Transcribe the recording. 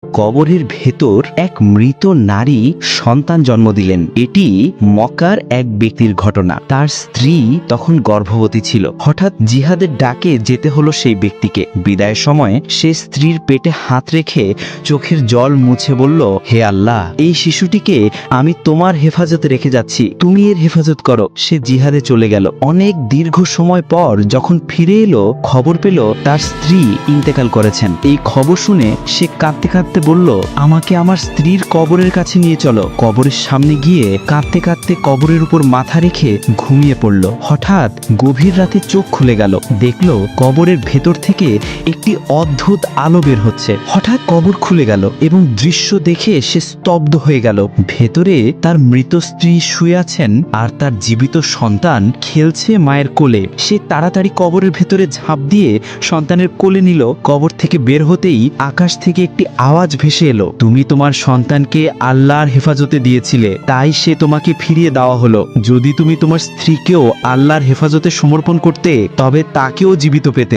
কবরের ভেতর এক মৃত নারী সন্তান জন্ম দিলেন। এটি মক্কার এক ব্যক্তির ঘটনা। তার স্ত্রী তখন গর্ভবতী ছিল। হঠাৎ জিহাদের ডাকে যেতে হলো সেই ব্যক্তিকে। বিদায়ের সময় সে স্ত্রীর পেটে হাত রেখে চোখের জল মুছে বলল, হে আল্লাহ, এই শিশুটিকে আমি তোমার হেফাজতে রেখে যাচ্ছি, তুমি এর হেফাজত করো। সে জিহাদে চলে গেল। অনেক দীর্ঘ সময় পর যখন ফিরে এলো, খবর পেল তার স্ত্রী ইন্তেকাল করেছেন। এই খবর শুনে সে কাঁদতে কাঁদতে বলল, আমাকে আমার স্ত্রীর কবরের কাছে নিয়ে চলো। কবরের সামনে গিয়ে কাঁদতে কাঁদতে কবরের উপর মাথা রেখে ঘুমিয়ে পড়ল। হঠাৎ গভীর রাতে চোখ খুলে গেল, দেখলো কবরের ভেতর থেকে একটি অদ্ভুত আলো বের হচ্ছে। হঠাৎ কবর খুলে গেল এবং দৃশ্য দেখে সে স্তব্ধ হয়ে গেল। ভেতরে তার মৃত স্ত্রী শুয়ে আছেন আর তার জীবিত সন্তান খেলছে মায়ের কোলে। সে তাড়াতাড়ি কবরের ভেতরে ঝাঁপ দিয়ে সন্তানের কোলে নিল। কবর থেকে বের হতেই আকাশ থেকে একটি আওয়াজ ভেসে এলো, তুমি তোমার সন্তানকে আল্লাহর হেফাজতে দিয়েছিলে, তাই সে তোমাকে ফিরিয়ে দেওয়া হলো। যদি তুমি তোমার স্ত্রীকেও আল্লাহর হেফাজতে সমর্পণ করতে, তবে তাকেও জীবিত পেতে।